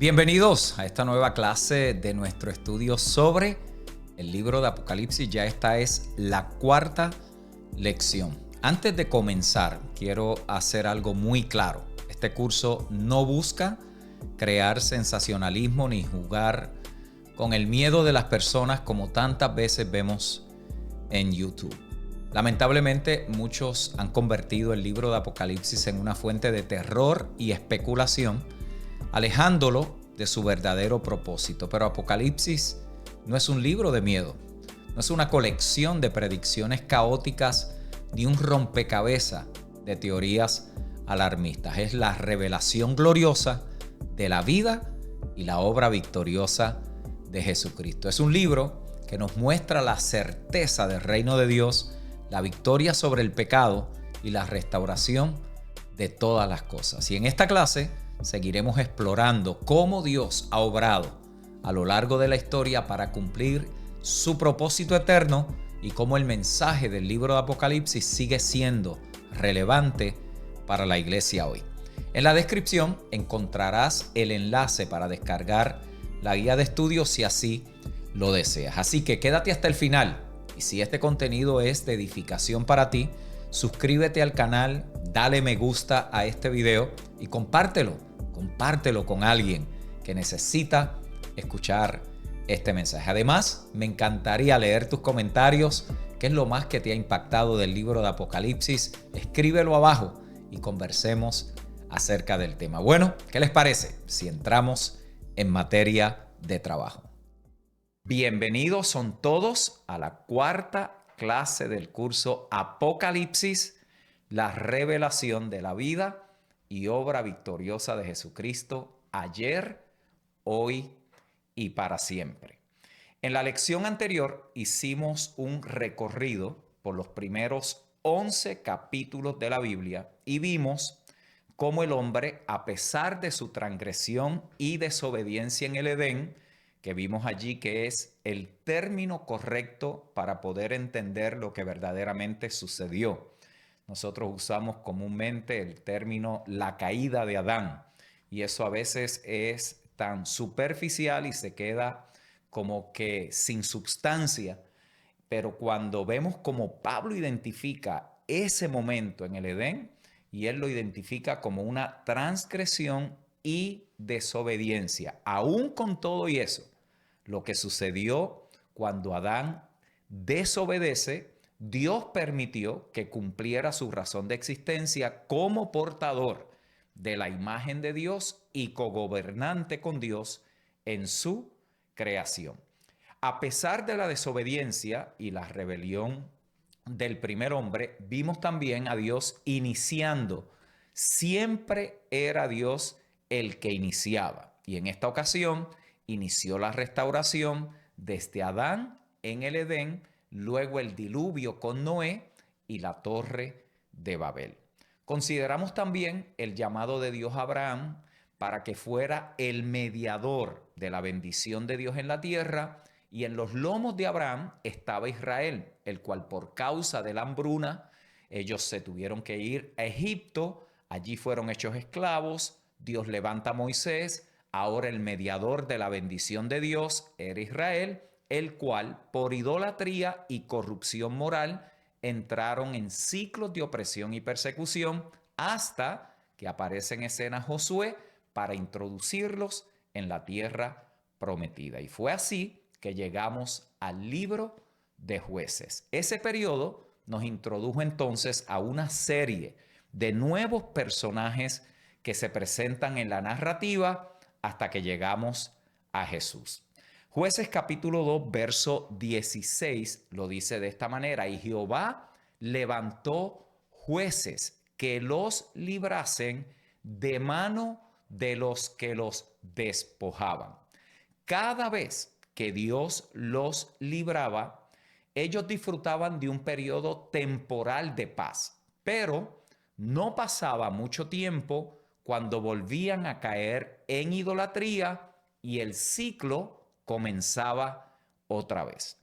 Bienvenidos a esta nueva clase de nuestro estudio sobre el libro de Apocalipsis. Ya esta es la cuarta lección. Antes de comenzar, quiero hacer algo muy claro. Este curso no busca crear sensacionalismo ni jugar con el miedo de las personas como tantas veces vemos en YouTube. Lamentablemente, muchos han convertido el libro de Apocalipsis en una fuente de terror y especulación, alejándolo de su verdadero propósito. Pero Apocalipsis no es un libro de miedo, no es una colección de predicciones caóticas ni un rompecabezas de teorías alarmistas. Es la revelación gloriosa de la vida y la obra victoriosa de Jesucristo. Es un libro que nos muestra la certeza del reino de Dios, la victoria sobre el pecado y la restauración de todas las cosas. Y en esta clase seguiremos explorando cómo Dios ha obrado a lo largo de la historia para cumplir su propósito eterno y cómo el mensaje del libro de Apocalipsis sigue siendo relevante para la iglesia hoy. En la descripción encontrarás el enlace para descargar la guía de estudio si así lo deseas. Así que quédate hasta el final y si este contenido es de edificación para ti, suscríbete al canal, dale me gusta a este video y compártelo con alguien que necesita escuchar este mensaje. Además, me encantaría leer tus comentarios. ¿Qué es lo más que te ha impactado del libro de Apocalipsis? Escríbelo abajo y conversemos acerca del tema. Bueno, ¿qué les parece si entramos en materia de trabajo? Bienvenidos son todos a la cuarta clase del curso Apocalipsis, la revelación de la vida y obra victoriosa de Jesucristo, ayer, hoy y para siempre. En la lección anterior hicimos un recorrido por los primeros 11 capítulos de la Biblia y vimos cómo el hombre, a pesar de su transgresión y desobediencia en el Edén, que vimos allí que es el término correcto para poder entender lo que verdaderamente sucedió. Nosotros usamos comúnmente el término la caída de Adán y eso a veces es tan superficial y se queda como que sin sustancia, pero cuando vemos cómo Pablo identifica ese momento en el Edén y él lo identifica como una transgresión y desobediencia, aún con todo y eso, lo que sucedió cuando Adán desobedece, Dios permitió que cumpliera su razón de existencia como portador de la imagen de Dios y cogobernante con Dios en su creación. A pesar de la desobediencia y la rebelión del primer hombre, vimos también a Dios iniciando. Siempre era Dios el que iniciaba. Y en esta ocasión inició la restauración desde Adán en el Edén, luego el diluvio con Noé y la torre de Babel. Consideramos también el llamado de Dios a Abraham para que fuera el mediador de la bendición de Dios en la tierra, y en los lomos de Abraham estaba Israel, el cual por causa de la hambruna ellos se tuvieron que ir a Egipto, allí fueron hechos esclavos, Dios levanta a Moisés, ahora el mediador de la bendición de Dios era Israel, el cual por idolatría y corrupción moral entraron en ciclos de opresión y persecución hasta que aparece en escena Josué para introducirlos en la tierra prometida. Y fue así que llegamos al libro de Jueces. Ese periodo nos introdujo entonces a una serie de nuevos personajes que se presentan en la narrativa hasta que llegamos a Jesús. Jueces capítulo 2, verso 16 lo dice de esta manera: y Jehová levantó jueces que los librasen de mano de los que los despojaban. Cada vez que Dios los libraba, ellos disfrutaban de un periodo temporal de paz, pero no pasaba mucho tiempo cuando volvían a caer en idolatría y el ciclo comenzaba otra vez.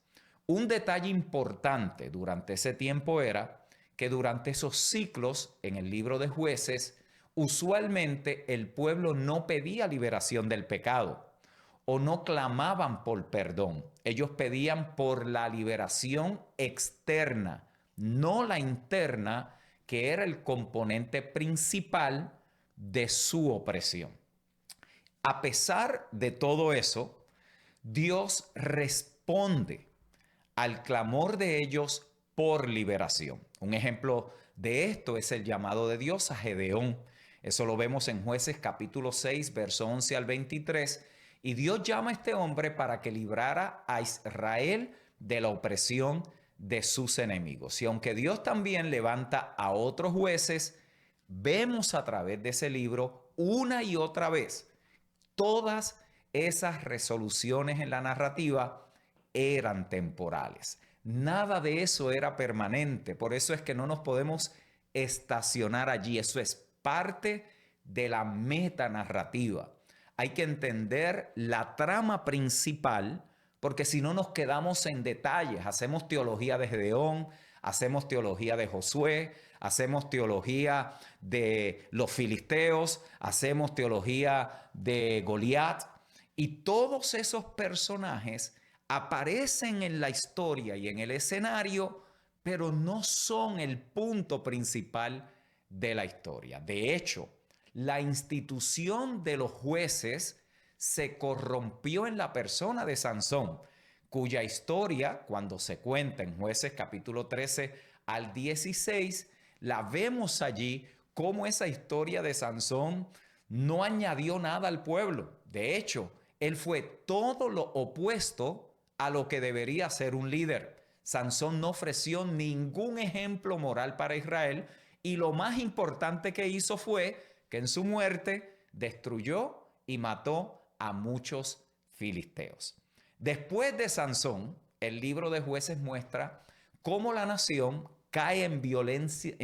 Un detalle importante durante ese tiempo era que durante esos ciclos en el libro de Jueces Usualmente el pueblo no pedía liberación del pecado o no clamaban por perdón. Ellos pedían por la liberación externa, no la interna, que era el componente principal de su opresión. A pesar de todo eso, Dios responde al clamor de ellos por liberación. Un ejemplo de esto es el llamado de Dios a Gedeón. Eso lo vemos en Jueces capítulo 6, verso 11 al 23. Y Dios llama a este hombre para que librara a Israel de la opresión de sus enemigos. Y aunque Dios también levanta a otros jueces, vemos a través de ese libro una y otra vez todas esas resoluciones en la narrativa eran temporales. Nada de eso era permanente. Por eso es que no nos podemos estacionar allí. Eso es parte de la metanarrativa. Hay que entender la trama principal, porque si no nos quedamos en detalles. Hacemos teología de Gedeón, hacemos teología de Josué, hacemos teología de los filisteos, hacemos teología de Goliat. Y todos esos personajes aparecen en la historia y en el escenario, pero no son el punto principal de la historia. De hecho, la institución de los jueces se corrompió en la persona de Sansón, cuya historia, cuando se cuenta en Jueces capítulo 13 al 16, la vemos allí cómo esa historia de Sansón no añadió nada al pueblo. De hecho, él fue todo lo opuesto a lo que debería ser un líder. Sansón no ofreció ningún ejemplo moral para Israel y lo más importante que hizo fue que en su muerte destruyó y mató a muchos filisteos. Después de Sansón, el libro de Jueces muestra cómo la nación cae en violencia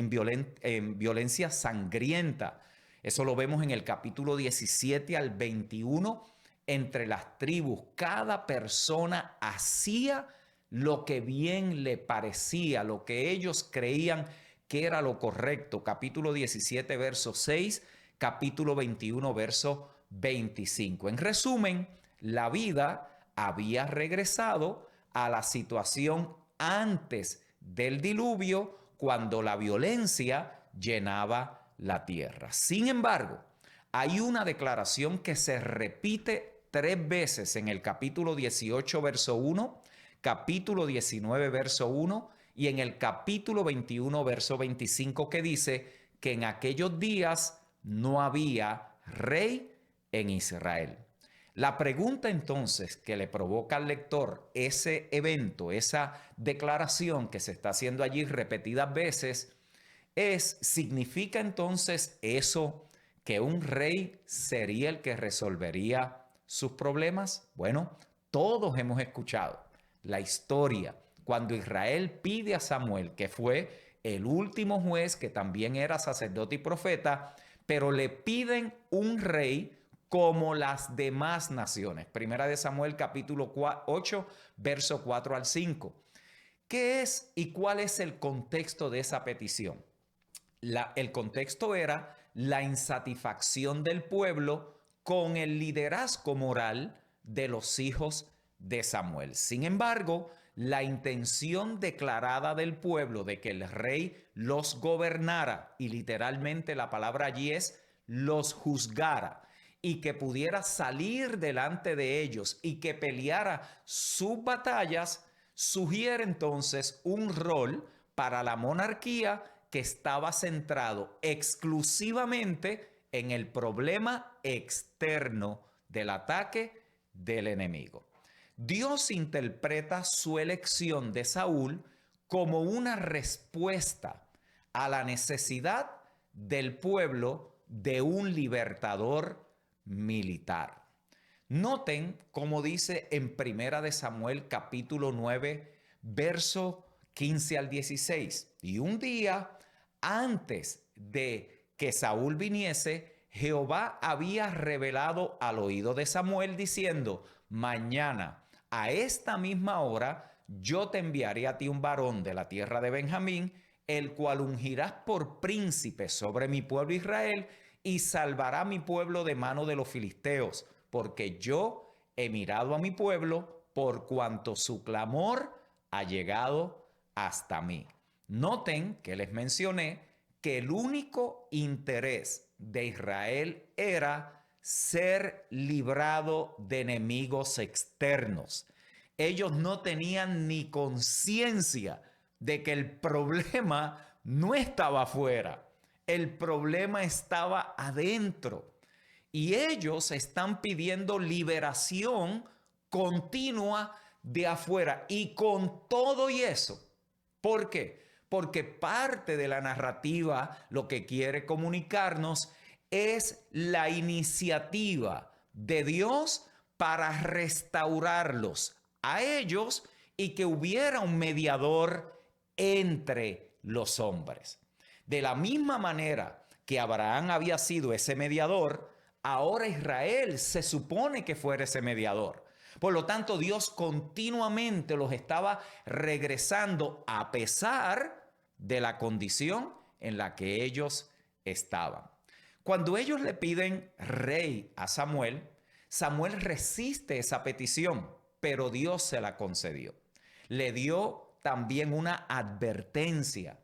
sangrienta. Eso lo vemos en el capítulo 17 al 21. Entre las tribus, cada persona hacía lo que bien le parecía, lo que ellos creían que era lo correcto. Capítulo 17, verso 6, capítulo 21, verso 25. En resumen, la vida había regresado a la situación antes del diluvio, cuando la violencia llenaba la tierra. Sin embargo, hay una declaración que se repite 3 veces en el capítulo 18, verso 1, capítulo 19, verso 1 y en el capítulo 21, verso 25, que dice que en aquellos días no había rey en Israel. La pregunta entonces que le provoca al lector ese evento, esa declaración que se está haciendo allí repetidas veces, ¿significa entonces eso que un rey sería el que resolvería sus problemas? Bueno, todos hemos escuchado la historia cuando Israel pide a Samuel, que fue el último juez, que también era sacerdote y profeta, pero le piden un rey como las demás naciones. Primera de Samuel capítulo 8, verso 4 al 5. ¿Qué es y cuál es el contexto de esa petición? El contexto era la insatisfacción del pueblo con el liderazgo moral de los hijos de Samuel. Sin embargo, la intención declarada del pueblo de que el rey los gobernara, y literalmente la palabra allí es los juzgara, y que pudiera salir delante de ellos y que peleara sus batallas, sugiere entonces un rol para la monarquía que estaba centrado exclusivamente en el problema externo del ataque del enemigo. Dios interpreta su elección de Saúl como una respuesta a la necesidad del pueblo de un libertador militar. Noten cómo dice en Primera de Samuel capítulo 9, verso 15 al 16. Y un día antes de que Saúl viniese, Jehová había revelado al oído de Samuel diciendo: mañana a esta misma hora yo te enviaré a ti un varón de la tierra de Benjamín, el cual ungirás por príncipe sobre mi pueblo Israel, y salvará a mi pueblo de mano de los filisteos, porque yo he mirado a mi pueblo por cuanto su clamor ha llegado hasta mí. Noten que les mencioné que el único interés de Israel era ser librado de enemigos externos. Ellos no tenían ni conciencia de que el problema no estaba afuera, el problema estaba adentro. Y ellos están pidiendo liberación continua de afuera. Y con todo y eso, ¿por qué? Porque parte de la narrativa lo que quiere comunicarnos es la iniciativa de Dios para restaurarlos a ellos y que hubiera un mediador entre los hombres. De la misma manera que Abraham había sido ese mediador, ahora Israel se supone que fuera ese mediador. Por lo tanto, Dios continuamente los estaba regresando a pesar de la condición en la que ellos estaban. Cuando ellos le piden rey a Samuel, Samuel resiste esa petición, pero Dios se la concedió. Le dio también una advertencia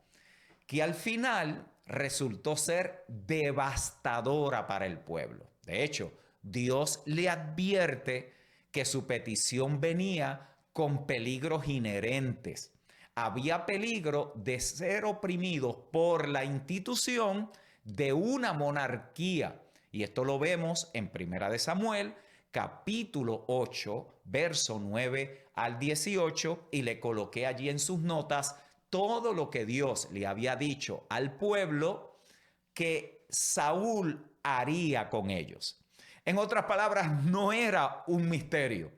que al final resultó ser devastadora para el pueblo. De hecho, Dios le advierte que su petición venía con peligros inherentes. Había peligro de ser oprimidos por la institución de una monarquía. Y esto lo vemos en Primera de Samuel, capítulo 8, verso 9 al 18, y le coloqué allí en sus notas todo lo que Dios le había dicho al pueblo que Saúl haría con ellos. En otras palabras, no era un misterio.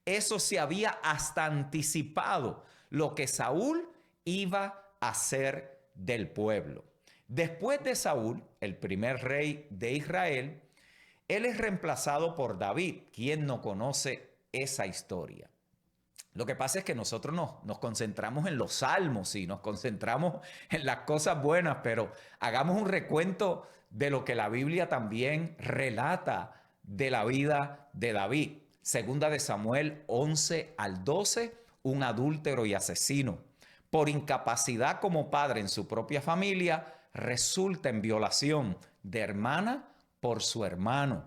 Eso se había hasta anticipado lo que Saúl iba a hacer del pueblo. Después de Saúl, el primer rey de Israel, él es reemplazado por David. ¿Quién no conoce esa historia? Lo que pasa es que nosotros nos concentramos en los salmos y nos concentramos en las cosas buenas, pero hagamos un recuento de lo que la Biblia también relata de la vida de David. Segunda de Samuel 11 al 12, un adúltero y asesino. Por incapacidad como padre en su propia familia, resulta en violación de hermana por su hermano.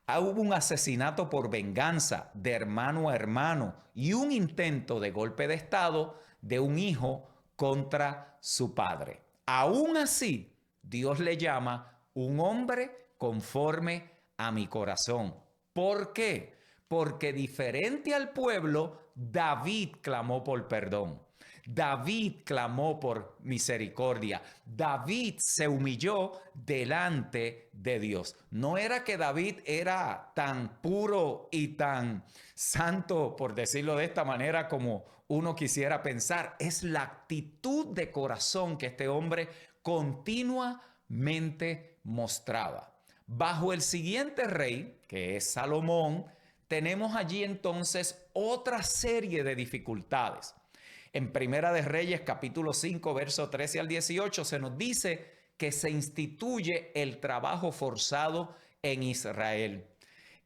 Hubo un asesinato por venganza de hermano a hermano y un intento de golpe de estado de un hijo contra su padre. Aún así, Dios le llama un hombre conforme a mi corazón. ¿Por qué? Porque diferente al pueblo, David clamó por perdón. David clamó por misericordia. David se humilló delante de Dios. No era que David era tan puro y tan santo, por decirlo de esta manera, como uno quisiera pensar. Es la actitud de corazón que este hombre continuamente mostraba. Bajo el siguiente rey, que es Salomón, tenemos allí entonces otra serie de dificultades. En Primera de Reyes, capítulo 5, verso 13 al 18, se nos dice que se instituye el trabajo forzado en Israel.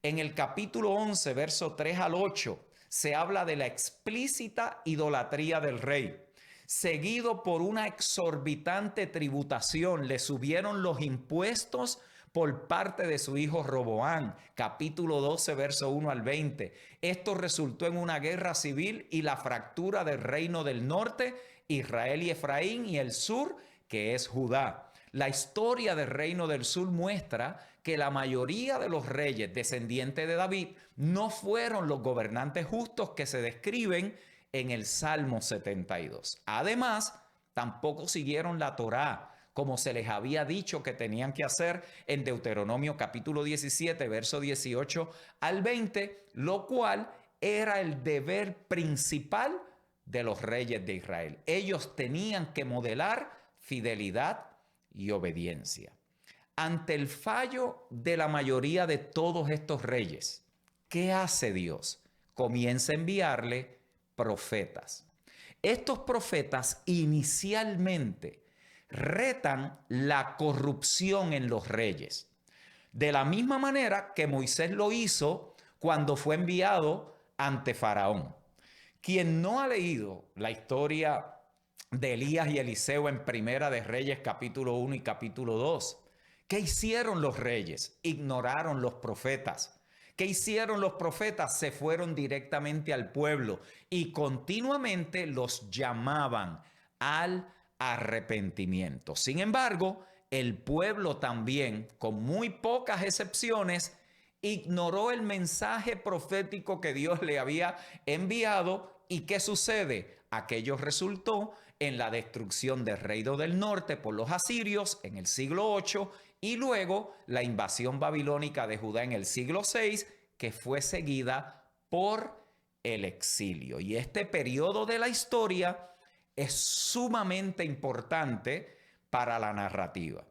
En el capítulo 11, verso 3 al 8, se habla de la explícita idolatría del rey. Seguido por una exorbitante tributación, le subieron los impuestos por parte de su hijo Roboam, capítulo 12, verso 1 al 20. Esto resultó en una guerra civil y la fractura del reino del norte, Israel y Efraín, y el sur, que es Judá. La historia del reino del sur muestra que la mayoría de los reyes descendientes de David no fueron los gobernantes justos que se describen en el Salmo 72. Además, tampoco siguieron la Torá, como se les había dicho que tenían que hacer en Deuteronomio capítulo 17, verso 18 al 20, lo cual era el deber principal de los reyes de Israel. Ellos tenían que modelar fidelidad y obediencia. Ante el fallo de la mayoría de todos estos reyes, ¿qué hace Dios? Comienza a enviarle profetas. Estos profetas inicialmente retan la corrupción en los reyes. de la misma manera que Moisés lo hizo cuando fue enviado ante Faraón. Quien no ha leído la historia de Elías y Eliseo en Primera de Reyes capítulo 1 y capítulo 2, ¿qué hicieron los reyes? Ignoraron los profetas. ¿Qué hicieron los profetas? Se fueron directamente al pueblo y continuamente los llamaban al arrepentimiento. Sin embargo, el pueblo también, con muy pocas excepciones, ignoró el mensaje profético que Dios le había enviado. ¿Y qué sucede? Aquello resultó en la destrucción del reino del norte por los asirios en el siglo 8 y luego la invasión babilónica de Judá en el siglo 6, que fue seguida por el exilio. Y este periodo de la historia es sumamente importante para la narrativa.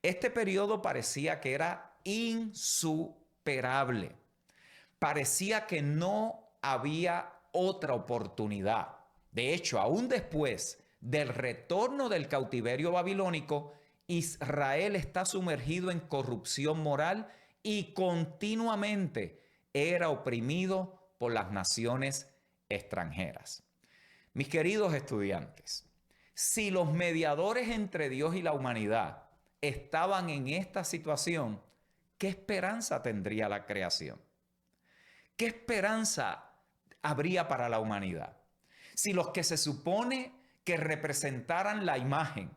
Este periodo parecía que era insuperable. Parecía que no había otra oportunidad. De hecho, aún después del retorno del cautiverio babilónico, Israel está sumergido en corrupción moral y continuamente era oprimido por las naciones extranjeras. Mis queridos estudiantes, si los mediadores entre Dios y la humanidad estaban en esta situación, ¿qué esperanza tendría la creación? ¿Qué esperanza habría para la humanidad? Si los que se supone que representaran la imagen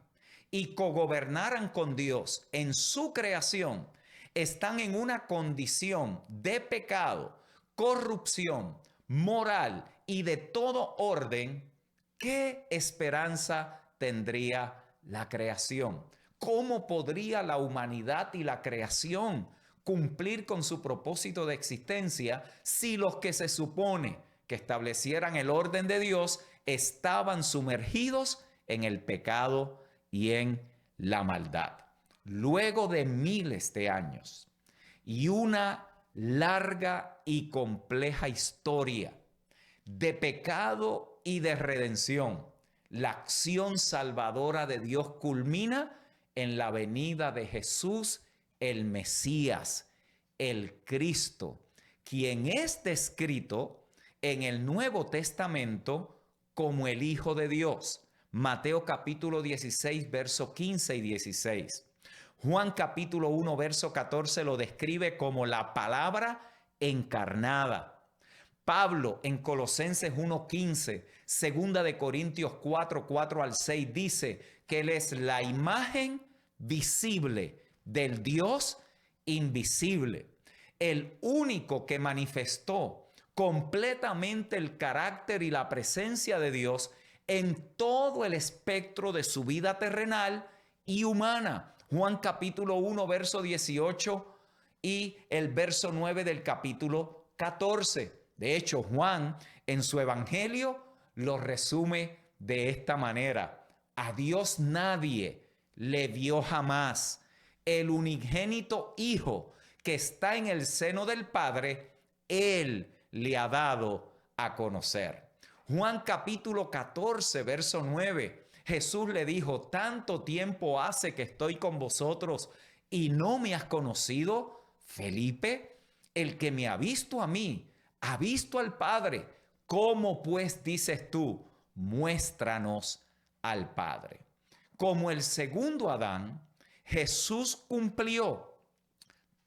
y cogobernaran con Dios en su creación están en una condición de pecado, corrupción, moral y de todo orden, ¿qué esperanza tendría la creación? ¿Cómo podría la humanidad y la creación cumplir con su propósito de existencia si los que se supone que establecieran el orden de Dios estaban sumergidos en el pecado y en la maldad? Luego de miles de años y una larga y compleja historia de pecado y de redención, la acción salvadora de Dios culmina en la venida de Jesús, el Mesías, el Cristo, quien es descrito en el Nuevo Testamento como el Hijo de Dios. Mateo capítulo 16, verso 15 y 16. Juan capítulo 1, verso 14 lo describe como la palabra encarnada. Pablo en Colosenses 1:15, segunda de Corintios 4:4 al 6 dice que Él es la imagen visible del Dios invisible, el único que manifestó completamente el carácter y la presencia de Dios en todo el espectro de su vida terrenal y humana. Juan capítulo 1, verso 18 y el verso 9 del capítulo 14. De hecho, Juan en su evangelio lo resume de esta manera: a Dios nadie le vio jamás. El unigénito Hijo que está en el seno del Padre, Él le ha dado a conocer. Juan capítulo 14, verso 9. Jesús le dijo: tanto tiempo hace que estoy con vosotros y no me has conocido, Felipe. El que me ha visto a mí, ha visto al Padre. ¿Cómo pues dices tú, muéstranos al Padre? Como el segundo Adán, Jesús cumplió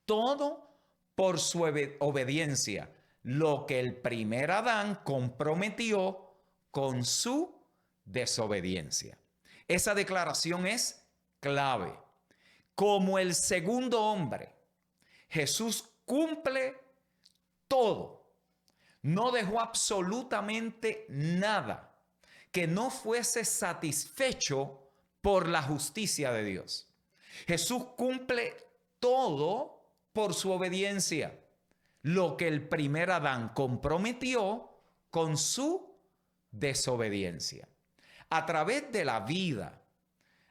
todo por su obediencia, lo que el primer Adán comprometió con su desobediencia. Esa declaración es clave. Como el segundo hombre, Jesús cumple todo. No dejó absolutamente nada que no fuese satisfecho por la justicia de Dios. Jesús cumple todo por su obediencia, lo que el primer Adán comprometió con su desobediencia. A través de la vida,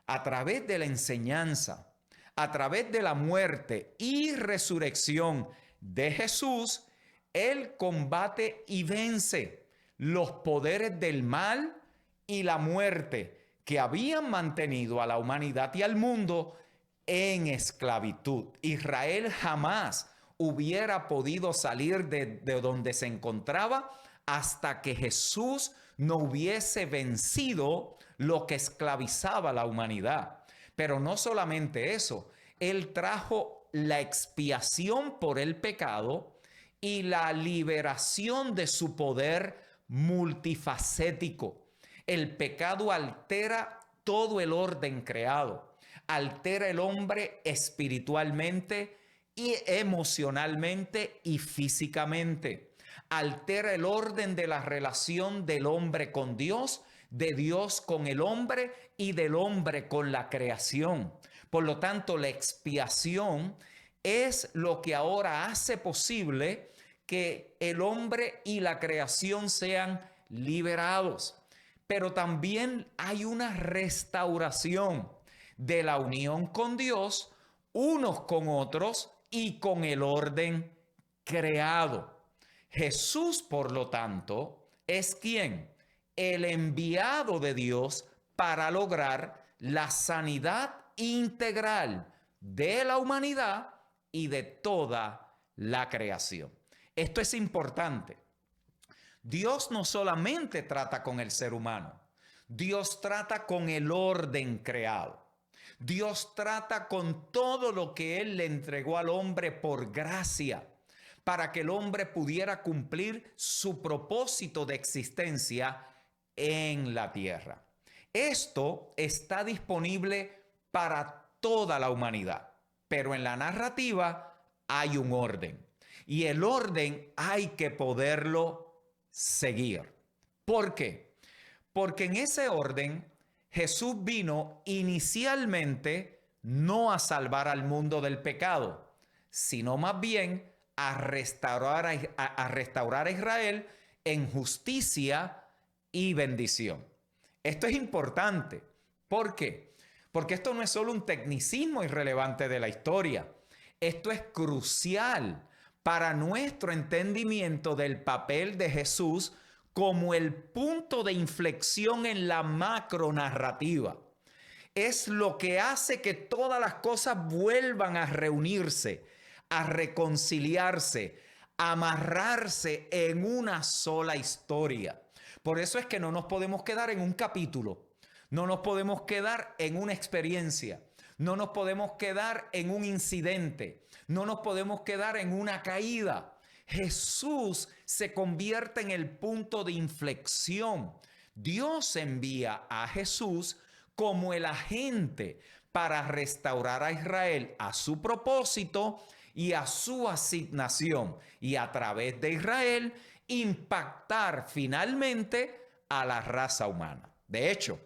a través de la enseñanza, a través de la muerte y resurrección de Jesús, Él combate y vence los poderes del mal y la muerte que habían mantenido a la humanidad y al mundo en esclavitud. Israel jamás hubiera podido salir de donde se encontraba hasta que Jesús no hubiese vencido lo que esclavizaba a la humanidad. Pero no solamente eso, Él trajo la expiación por el pecado y la liberación de su poder multifacético. El pecado altera todo el orden creado, altera el hombre espiritualmente y emocionalmente y físicamente. Altera el orden de la relación del hombre con Dios, de Dios con el hombre y del hombre con la creación. Por lo tanto, la expiación es lo que ahora hace posible que el hombre y la creación sean liberados. Pero también hay una restauración de la unión con Dios, unos con otros y con el orden creado. Jesús, por lo tanto, es quien, el enviado de Dios para lograr la sanidad integral de la humanidad y de toda la creación. Esto es importante. Dios no solamente trata con el ser humano, Dios trata con el orden creado. Dios trata con todo lo que Él le entregó al hombre por gracia, para que el hombre pudiera cumplir su propósito de existencia en la tierra. Esto está disponible para toda la humanidad, pero en la narrativa hay un orden. Y el orden hay que poderlo seguir. ¿Por qué? Porque en ese orden Jesús vino inicialmente no a salvar al mundo del pecado, sino más bien a restaurar a Israel en justicia y bendición. Esto es importante. ¿Por qué? Porque esto no es solo un tecnicismo irrelevante de la historia. Esto es crucial para nuestro entendimiento del papel de Jesús como el punto de inflexión en la macronarrativa. Es lo que hace que todas las cosas vuelvan a reunirse, a reconciliarse, a amarrarse en una sola historia. Por eso es que no nos podemos quedar en un capítulo, no nos podemos quedar en una experiencia, no nos podemos quedar en un incidente, no nos podemos quedar en una caída. Jesús se convierte en el punto de inflexión. Dios envía a Jesús como el agente para restaurar a Israel a su propósito y a su asignación, y a través de Israel impactar finalmente a la raza humana. De hecho,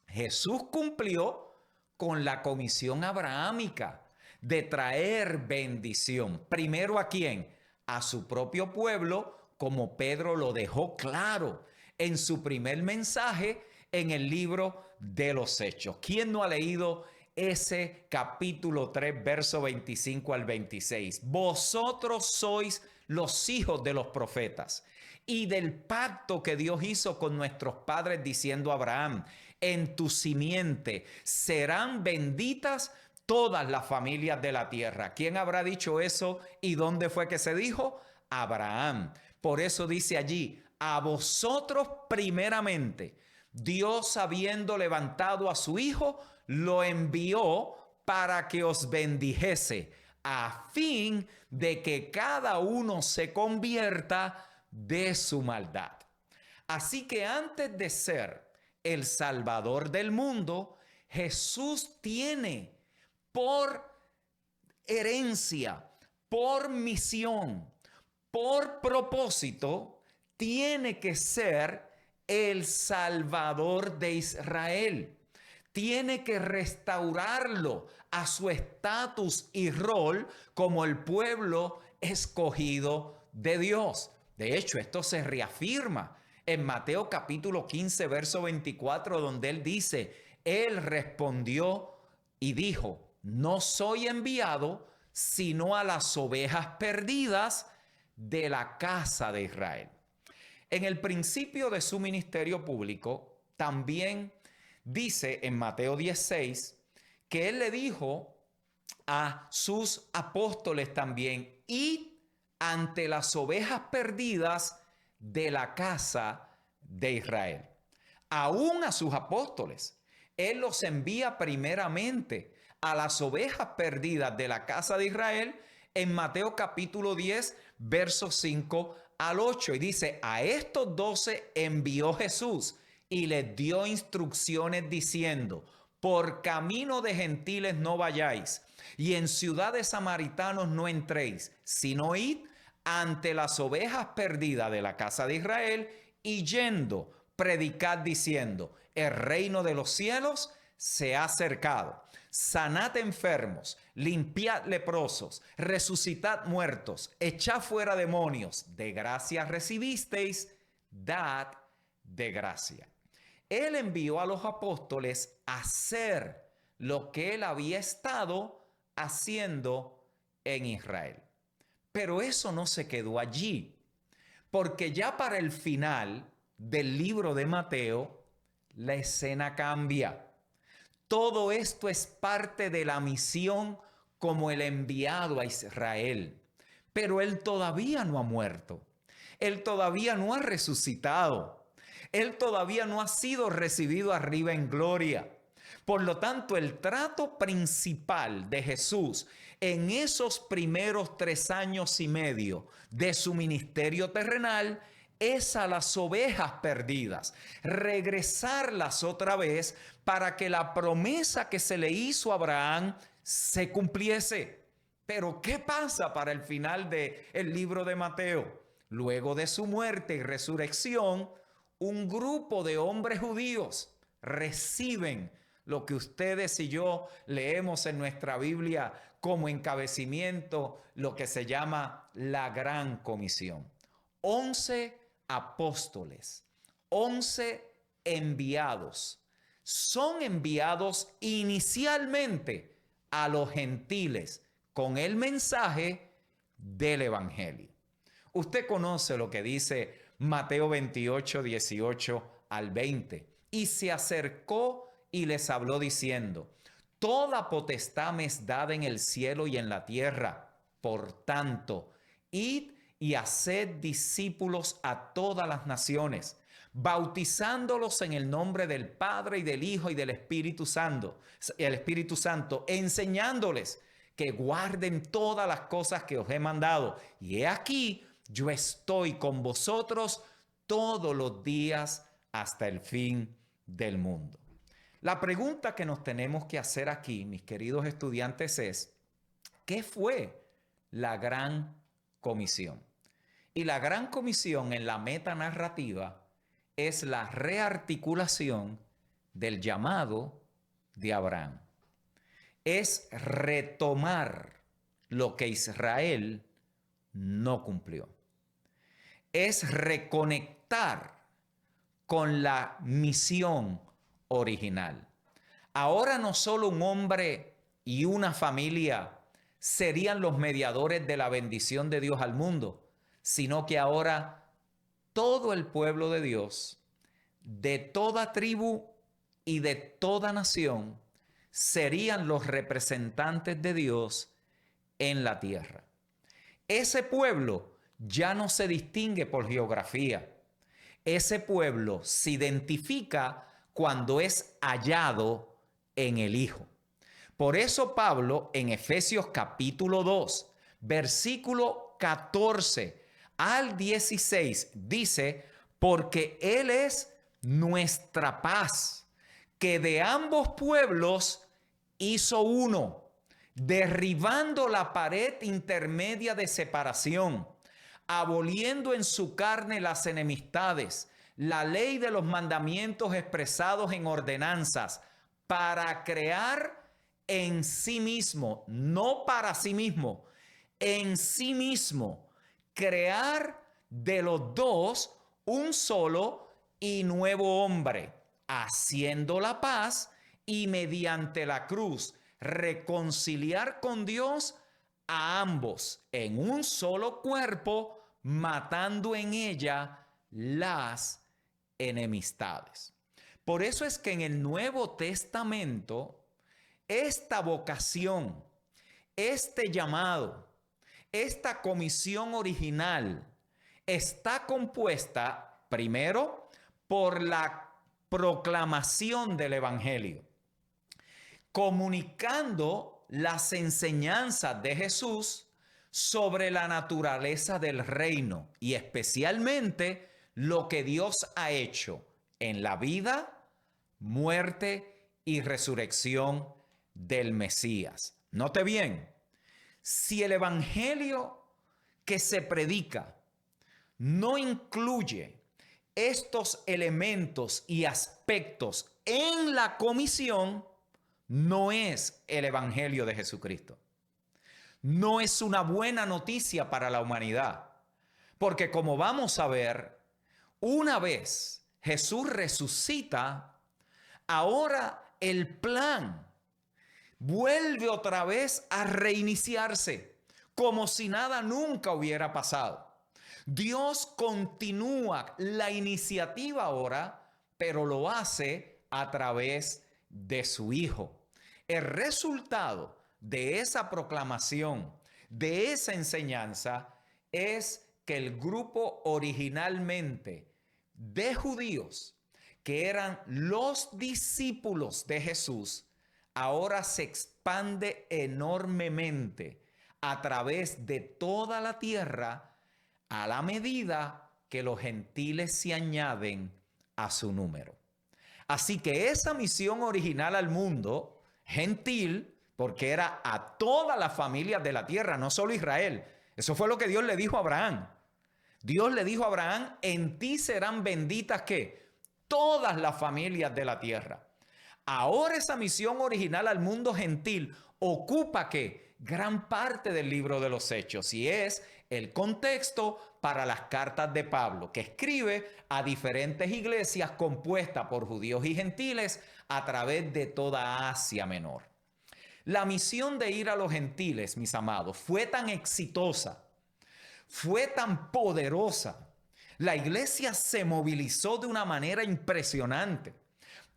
Jesús cumplió con la comisión abrahámica de traer bendición. Primero, ¿a quién? A su propio pueblo, como Pedro lo dejó claro en su primer mensaje en el libro de los Hechos. ¿Quién no ha leído ese capítulo 3, verso 25 al 26? Vosotros sois los hijos de los profetas y del pacto que Dios hizo con nuestros padres, diciendo a Abraham: en tu simiente serán benditas todas las familias de la tierra. ¿Quién habrá dicho eso y dónde fue que se dijo? Abraham. Por eso dice allí: a vosotros primeramente. Dios, habiendo levantado a su Hijo, lo envió para que os bendijese, a fin de que cada uno se convierta de su maldad. Así que antes de ser el Salvador del mundo, Jesús tiene por herencia, por misión, por propósito, tiene que ser el Salvador de Israel. Tiene que restaurarlo a su estatus y rol como el pueblo escogido de Dios. De hecho, esto se reafirma en Mateo capítulo 15, verso 24, donde él dice: Él respondió y dijo: no soy enviado sino a las ovejas perdidas de la casa de Israel. En el principio de su ministerio público, también dice en Mateo 16 que él le dijo a sus apóstoles también: id ante las ovejas perdidas de la casa de Israel. Aún a sus apóstoles, Él los envía primeramente a las ovejas perdidas de la casa de Israel en Mateo capítulo 10, versos 5 al 8. Y dice: a estos 12 envió Jesús y les dio instrucciones diciendo: por camino de gentiles no vayáis, y en ciudad de samaritanos no entréis, sino id ante las ovejas perdidas de la casa de Israel, y yendo, predicad diciendo: el reino de los cielos se ha acercado. Sanad enfermos, limpiad leprosos, resucitad muertos, echad fuera demonios. De gracia recibisteis, dad de gracia. Él envió a los apóstoles a hacer lo que él había estado haciendo en Israel. Pero eso no se quedó allí, porque ya para el final del libro de Mateo, la escena cambia. Todo esto es parte de la misión como el enviado a Israel. Pero él todavía no ha muerto. Él todavía no ha resucitado. Él todavía no ha sido recibido arriba en gloria. Por lo tanto, el trato principal de Jesús en esos primeros 3 años y medio de su ministerio terrenal es a las ovejas perdidas, regresarlas otra vez para que la promesa que se le hizo a Abraham se cumpliese. Pero ¿qué pasa para el final del libro de Mateo? Luego de su muerte y resurrección, un grupo de hombres judíos reciben lo que ustedes y yo leemos en nuestra Biblia como encabezamiento, lo que se llama la Gran Comisión. 11 apóstoles, 11 enviados, son enviados inicialmente a los gentiles con el mensaje del Evangelio. Usted conoce lo que dice Mateo 28, 18 al 20. Y se acercó y les habló diciendo: toda potestad me es dada en el cielo y en la tierra. Por tanto, id y haced discípulos a todas las naciones, bautizándolos en el nombre del Padre y del Hijo y del Espíritu Santo, enseñándoles que guarden todas las cosas que os he mandado. Y he aquí, yo estoy con vosotros todos los días hasta el fin del mundo. La pregunta que nos tenemos que hacer aquí, mis queridos estudiantes, es: ¿qué fue la Gran Comisión? Y la Gran Comisión en la metanarrativa es la rearticulación del llamado de Abraham. Es retomar lo que Israel no cumplió. Es reconectar con la misión original. Ahora no solo un hombre y una familia serían los mediadores de la bendición de Dios al mundo, sino que ahora todo el pueblo de Dios, de toda tribu y de toda nación, serían los representantes de Dios en la tierra. Ese pueblo ya no se distingue por geografía. Ese pueblo se identifica cuando es hallado en el Hijo. Por eso Pablo en Efesios capítulo 2, versículo 14 al 16 dice: porque Él es nuestra paz, que de ambos pueblos hizo uno, derribando la pared intermedia de separación, aboliendo en su carne las enemistades, la ley de los mandamientos expresados en ordenanzas, para crear en sí mismo, no para sí mismo, en sí mismo, crear de los dos un solo y nuevo hombre, haciendo la paz, y mediante la cruz reconciliar con Dios a ambos en un solo cuerpo, matando en ella las enemistades. Por eso es que en el Nuevo Testamento esta vocación, Este llamado, esta comisión original, está compuesta primero por la proclamación del Evangelio, comunicando las enseñanzas de Jesús sobre la naturaleza del reino y especialmente lo que Dios ha hecho en la vida, muerte y resurrección del Mesías. Note bien, si el evangelio que se predica no incluye estos elementos y aspectos en la comisión, no es el evangelio de Jesucristo. No es una buena noticia para la humanidad, porque como vamos a ver, una vez Jesús resucita, ahora el plan vuelve otra vez a reiniciarse, como si nada nunca hubiera pasado. Dios continúa la iniciativa ahora, pero lo hace a través de su Hijo. El resultado de esa proclamación, de esa enseñanza, es que el grupo originalmente de judíos, que eran los discípulos de Jesús, ahora se expande enormemente a través de toda la tierra a la medida que los gentiles se añaden a su número. Así que esa misión original al mundo gentil, porque era a todas las familias de la tierra, no solo Israel. Eso fue lo que Dios le dijo a Abraham. Dios le dijo a Abraham, en ti serán benditas ¿qué? Todas las familias de la tierra. Ahora esa misión original al mundo gentil ocupa ¿qué? Gran parte del libro de los Hechos y es el contexto para las cartas de Pablo, que escribe a diferentes iglesias compuestas por judíos y gentiles a través de toda Asia Menor. La misión de ir a los gentiles, mis amados, fue tan exitosa, fue tan poderosa. La iglesia se movilizó de una manera impresionante.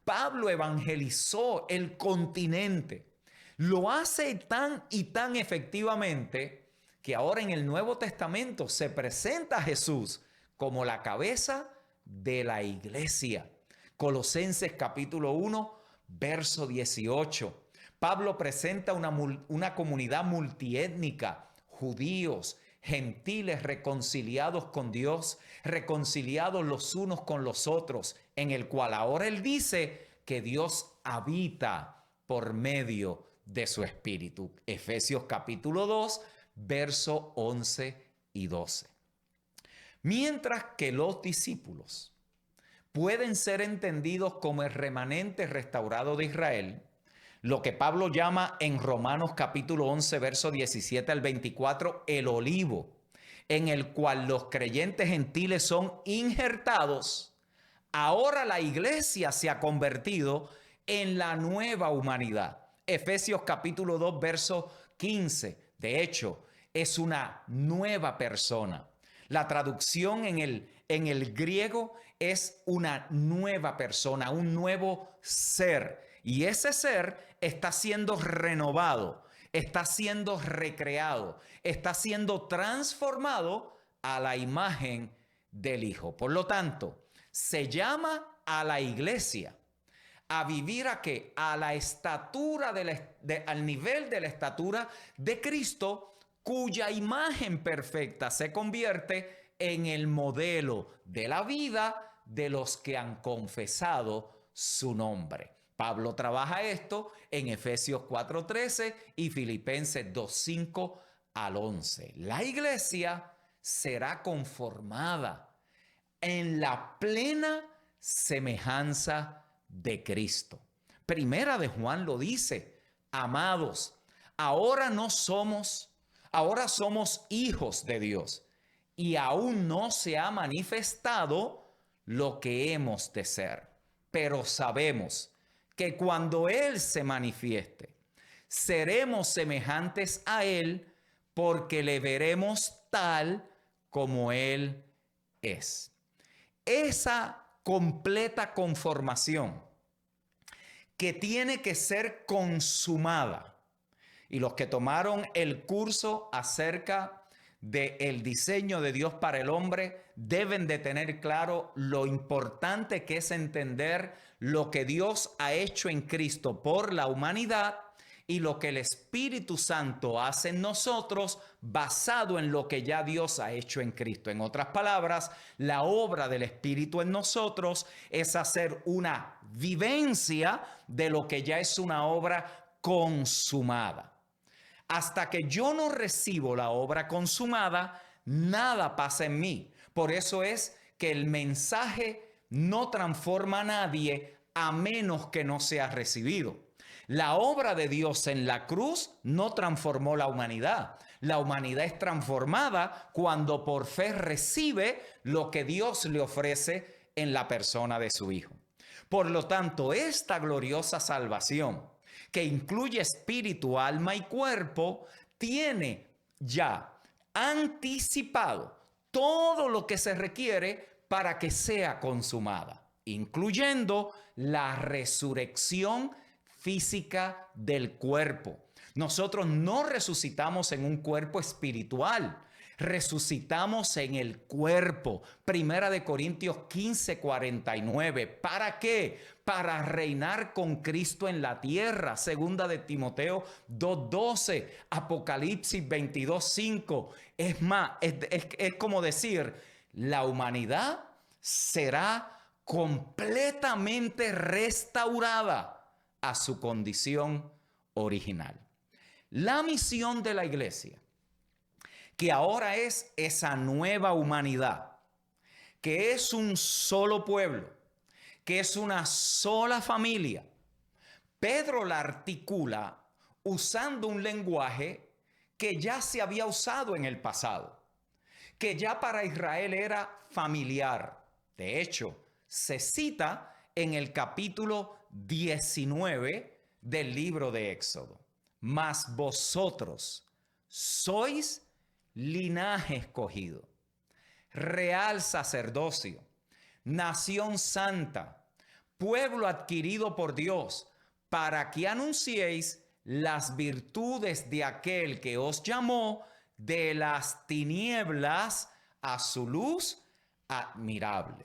Pablo evangelizó el continente. Lo hace tan y tan efectivamente que ahora en el Nuevo Testamento se presenta a Jesús como la cabeza de la iglesia. Colosenses capítulo 1, verso 18. Pablo presenta una comunidad multiétnica, judíos, gentiles reconciliados con Dios, reconciliados los unos con los otros, en el cual ahora él dice que Dios habita por medio de su Espíritu. Efesios capítulo 2, verso 11 y 12. Mientras que los discípulos pueden ser entendidos como el remanente restaurado de Israel, lo que Pablo llama en Romanos capítulo 11, verso 17 al 24, el olivo, en el cual los creyentes gentiles son injertados. Ahora la iglesia se ha convertido en la nueva humanidad. Efesios capítulo 2, verso 15. De hecho, es una nueva persona. La traducción en el griego es una nueva persona, un nuevo ser. Y ese ser está siendo renovado, está siendo recreado, está siendo transformado a la imagen del Hijo. Por lo tanto, se llama a la iglesia a vivir a qué? A la estatura, al nivel de la estatura de Cristo, cuya imagen perfecta se convierte en el modelo de la vida de los que han confesado su nombre. Pablo trabaja esto en Efesios 4:13 y Filipenses 2:5 al 11. La iglesia será conformada en la plena semejanza de Cristo. Primera de Juan lo dice, amados, ahora somos hijos de Dios y aún no se ha manifestado lo que hemos de ser. Pero sabemos que cuando Él se manifieste, seremos semejantes a Él porque le veremos tal como Él es. Esa completa conformación que tiene que ser consumada, Y los que tomaron el curso acerca del diseño de Dios para el hombre deben de tener claro lo importante que es entender lo que Dios ha hecho en Cristo por la humanidad y lo que el Espíritu Santo hace en nosotros basado en lo que ya Dios ha hecho en Cristo. En otras palabras, la obra del Espíritu en nosotros es hacer una vivencia de lo que ya es una obra consumada. Hasta que yo no recibo la obra consumada, nada pasa en mí. Por eso es que el mensaje no transforma a nadie a menos que no sea recibido. La obra de Dios en la cruz no transformó la humanidad. La humanidad es transformada cuando por fe recibe lo que Dios le ofrece en la persona de su Hijo. Por lo tanto, esta gloriosa salvación, que incluye espíritu, alma y cuerpo, tiene ya anticipado todo lo que se requiere para que sea consumada, incluyendo la resurrección física del cuerpo. Nosotros no resucitamos en un cuerpo espiritual, resucitamos en el cuerpo. Primera de Corintios 15:49. ¿Para qué? Para reinar con Cristo en la tierra. Segunda de Timoteo 2:12. Apocalipsis 22:5. Es más, es como decir, la humanidad será completamente restaurada a su condición original. La misión de la iglesia, que ahora es esa nueva humanidad, que es un solo pueblo, que es una sola familia, Pedro la articula usando un lenguaje que ya se había usado en el pasado, que ya para Israel era familiar. De hecho, se cita en el capítulo 19 del libro de Éxodo. Mas vosotros sois linaje escogido, real sacerdocio, nación santa, pueblo adquirido por Dios, para que anunciéis las virtudes de aquel que os llamó de las tinieblas a su luz admirable.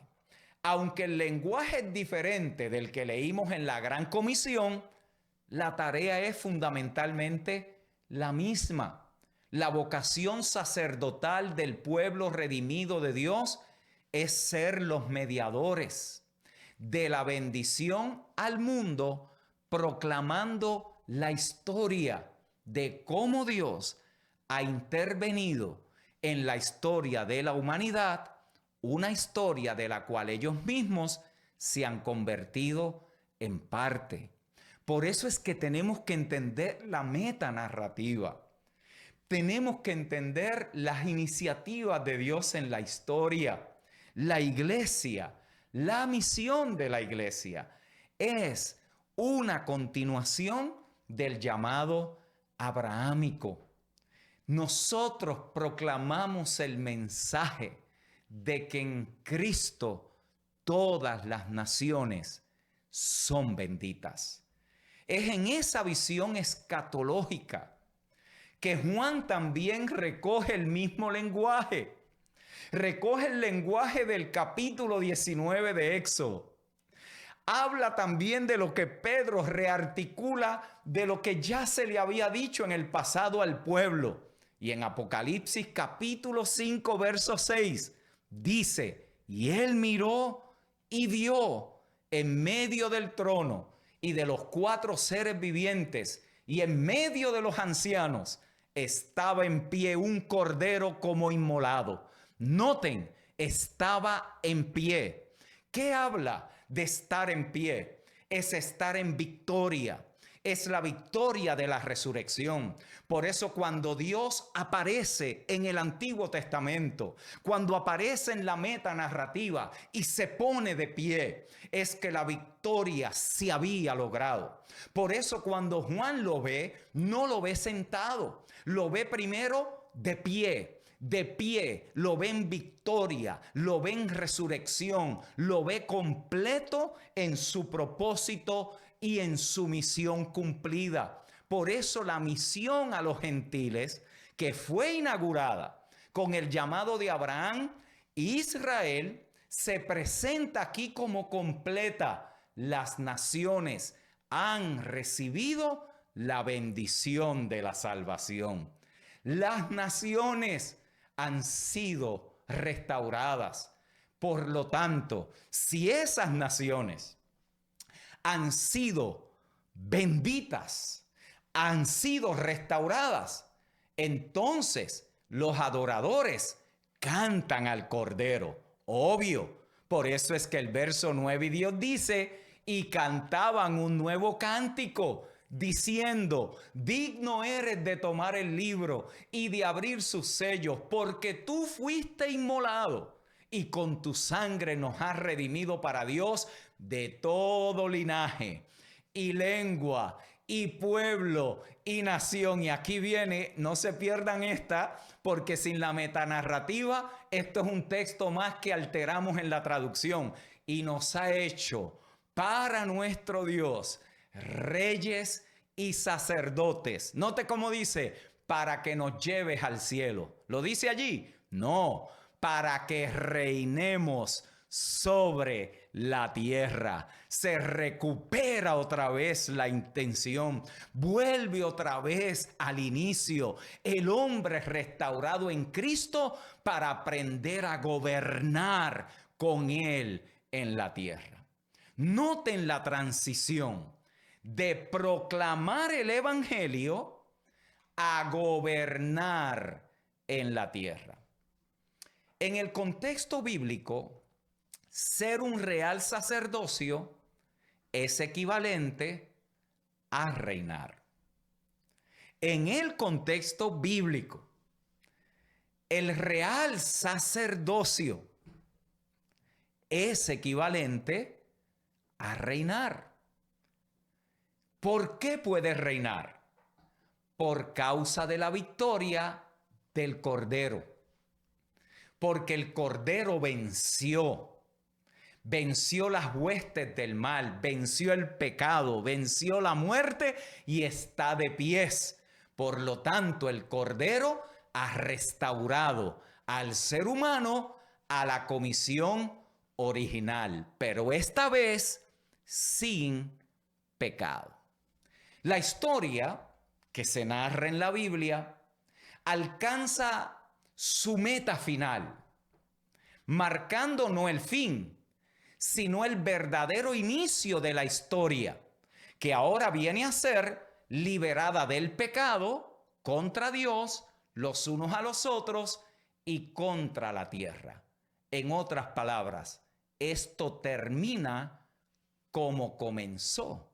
Aunque el lenguaje es diferente del que leímos en la Gran Comisión, la tarea es fundamentalmente la misma. La vocación sacerdotal del pueblo redimido de Dios es ser los mediadores de la bendición al mundo, proclamando la historia de cómo Dios ha intervenido en la historia de la humanidad, una historia de la cual ellos mismos se han convertido en parte. Por eso es que tenemos que entender la metanarrativa. Tenemos que entender las iniciativas de Dios en la historia. La iglesia, la misión de la iglesia es una continuación del llamado abrahámico. Nosotros proclamamos el mensaje de que en Cristo todas las naciones son benditas. Es en esa visión escatológica que Juan también recoge el mismo lenguaje. Recoge el lenguaje del capítulo 19 de Éxodo. Habla también de lo que Pedro rearticula de lo que ya se le había dicho en el pasado al pueblo. Y en Apocalipsis capítulo 5, verso 6, dice, y él miró y vio en medio del trono y de los 4 seres vivientes y en medio de los ancianos estaba en pie un cordero como inmolado. Noten, estaba en pie. ¿Qué habla de estar en pie? Es estar en victoria. Es la victoria de la resurrección. Por eso cuando Dios aparece en el Antiguo Testamento, cuando aparece en la metanarrativa y se pone de pie, es que la victoria se había logrado. Por eso cuando Juan lo ve, no lo ve sentado, lo ve primero de pie. De pie, lo ve en victoria, lo ve en resurrección, lo ve completo en su propósito y en su misión cumplida. Por eso la misión a los gentiles, que fue inaugurada con el llamado de Abraham y Israel, se presenta aquí como completa. Las naciones han recibido la bendición de la salvación. Las naciones han sido restauradas. Por lo tanto, si esas naciones han sido benditas, han sido restauradas, entonces los adoradores cantan al Cordero. Obvio. Por eso es que el verso 9 Dios dice, y cantaban un nuevo cántico, diciendo, digno eres de tomar el libro y de abrir sus sellos, porque tú fuiste inmolado y con tu sangre nos has redimido para Dios de todo linaje y lengua y pueblo y nación. Y aquí viene, no se pierdan esta, porque sin la metanarrativa, esto es un texto más que alteramos en la traducción. Y nos ha hecho para nuestro Dios reyes y sacerdotes. Note cómo dice, para que nos lleves al cielo. ¿Lo dice allí? No, para que reinemos sobre la tierra. Se recupera otra vez la intención, vuelve otra vez al inicio. El hombre restaurado en Cristo para aprender a gobernar con Él en la tierra. Noten la transición de proclamar el evangelio a gobernar en la tierra. En el contexto bíblico, ser un real sacerdocio es equivalente a reinar. En el contexto bíblico, el real sacerdocio es equivalente a reinar. ¿Por qué puede reinar? Por causa de la victoria del Cordero. Porque el Cordero venció las huestes del mal, venció el pecado, venció la muerte y está de pies. Por lo tanto, el Cordero ha restaurado al ser humano a la comisión original, pero esta vez sin pecado. La historia que se narra en la Biblia alcanza su meta final, marcando no el fin, sino el verdadero inicio de la historia, que ahora viene a ser liberada del pecado contra Dios, los unos a los otros y contra la tierra. En otras palabras, esto termina como comenzó.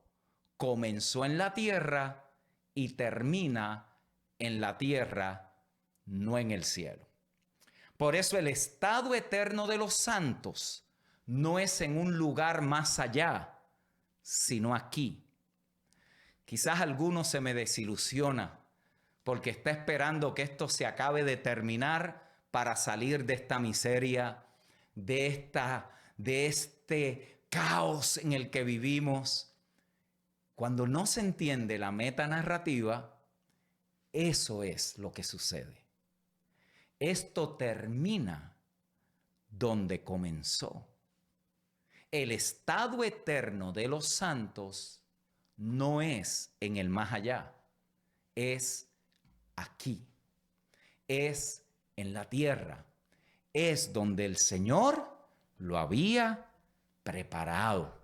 Comenzó en la tierra y termina en la tierra, no en el cielo. Por eso el estado eterno de los santos no es en un lugar más allá, sino aquí. Quizás alguno se me desilusiona porque está esperando que esto se acabe de terminar para salir de esta miseria, de este caos en el que vivimos. Cuando no se entiende la metanarrativa, eso es lo que sucede. Esto termina donde comenzó. El estado eterno de los santos no es en el más allá, es aquí, es en la tierra, es donde el Señor lo había preparado.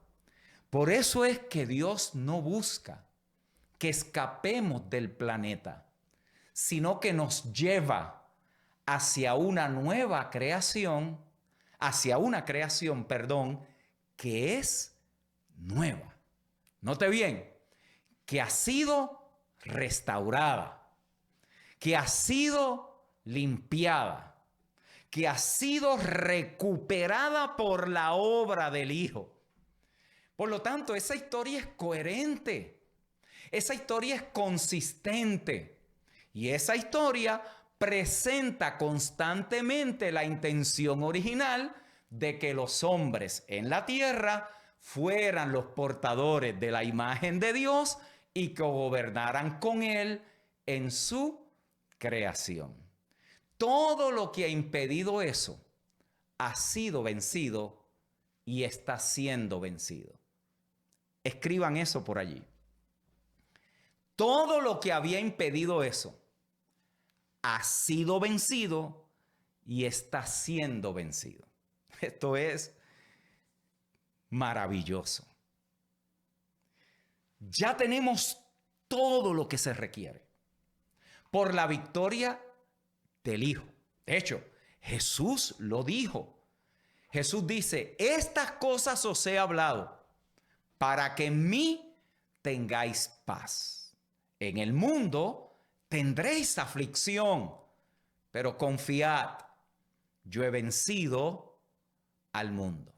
Por eso es que Dios no busca que escapemos del planeta, sino que nos lleva hacia una nueva creación, que es nueva. Note bien, que ha sido restaurada, que ha sido limpiada, que ha sido recuperada por la obra del Hijo. Por lo tanto, esa historia es coherente, esa historia es consistente y esa historia presenta constantemente la intención original de que los hombres en la tierra fueran los portadores de la imagen de Dios y cogobernaran con él en su creación. Todo lo que ha impedido eso ha sido vencido y está siendo vencido. Escriban eso por allí. Todo lo que había impedido eso ha sido vencido y está siendo vencido. Esto es maravilloso. Ya tenemos todo lo que se requiere por la victoria del Hijo. De hecho, Jesús lo dijo. Jesús dice, estas cosas os he hablado para que en mí tengáis paz. En el mundo tendréis aflicción, pero confiad, yo he vencido al mundo.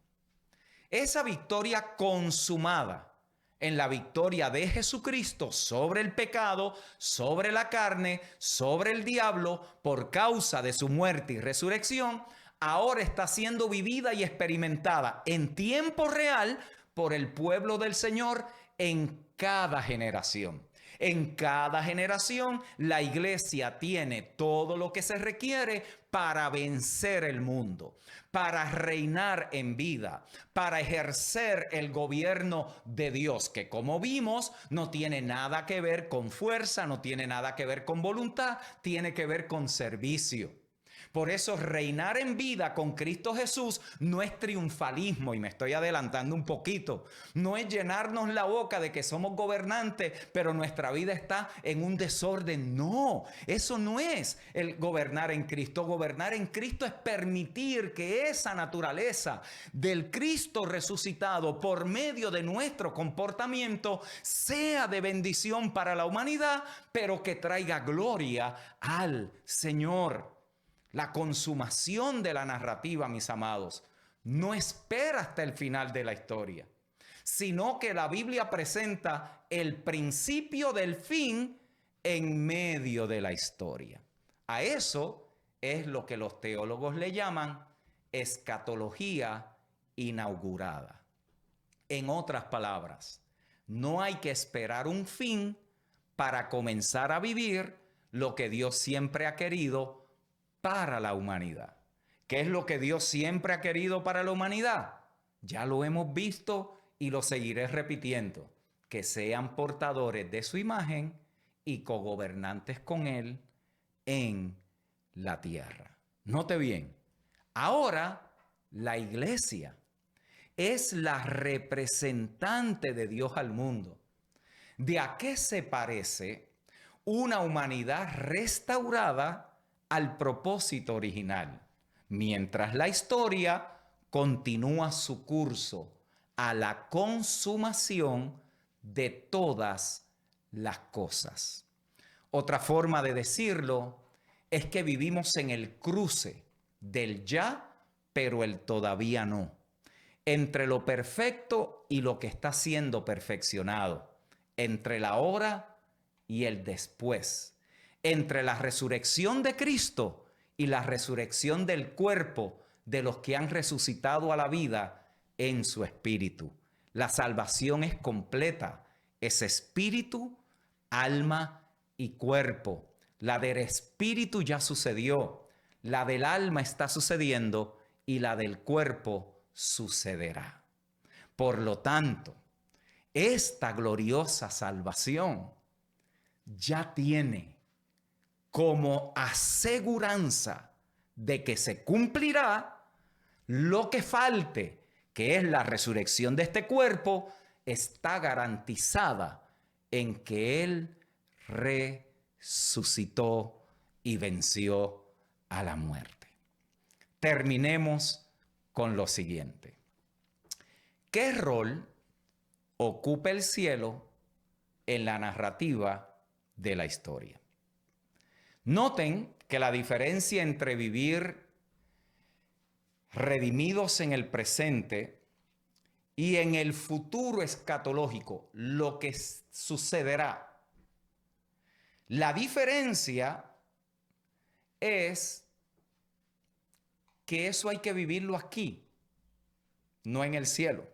Esa victoria consumada en la victoria de Jesucristo sobre el pecado, sobre la carne, sobre el diablo, por causa de su muerte y resurrección, ahora está siendo vivida y experimentada en tiempo real por el pueblo del Señor en cada generación. En cada generación la iglesia tiene todo lo que se requiere para vencer el mundo, para reinar en vida, para ejercer el gobierno de Dios, que como vimos no tiene nada que ver con fuerza, no tiene nada que ver con voluntad, tiene que ver con servicio. Por eso reinar en vida con Cristo Jesús no es triunfalismo, y me estoy adelantando un poquito. No es llenarnos la boca de que somos gobernantes, pero nuestra vida está en un desorden. No, eso no es el gobernar en Cristo. Gobernar en Cristo es permitir que esa naturaleza del Cristo resucitado por medio de nuestro comportamiento sea de bendición para la humanidad, pero que traiga gloria al Señor. La consumación de la narrativa, mis amados, no espera hasta el final de la historia, sino que la Biblia presenta el principio del fin en medio de la historia. A eso es lo que los teólogos le llaman escatología inaugurada. En otras palabras, no hay que esperar un fin para comenzar a vivir lo que Dios siempre ha querido para la humanidad. ¿Qué es lo que Dios siempre ha querido para la humanidad? Ya lo hemos visto y lo seguiré repitiendo. Que sean portadores de su imagen y cogobernantes con Él en la tierra. Note bien, ahora la iglesia es la representante de Dios al mundo. ¿De a qué se parece una humanidad restaurada al propósito original, mientras la historia continúa su curso a la consumación de todas las cosas? Otra forma de decirlo es que vivimos en el cruce del ya, pero el todavía no, entre lo perfecto y lo que está siendo perfeccionado, entre la ahora y el después, entre la resurrección de Cristo y la resurrección del cuerpo de los que han resucitado a la vida en su espíritu. La salvación es completa, es espíritu, alma y cuerpo. La del espíritu ya sucedió, la del alma está sucediendo y la del cuerpo sucederá. Por lo tanto, esta gloriosa salvación ya tiene como aseguranza de que se cumplirá lo que falte, que es la resurrección de este cuerpo, está garantizada en que Él resucitó y venció a la muerte. Terminemos con lo siguiente. ¿Qué rol ocupa el cielo en la narrativa de la historia? Noten que la diferencia entre vivir redimidos en el presente y en el futuro escatológico, lo que sucederá. La diferencia es que eso hay que vivirlo aquí, no en el cielo.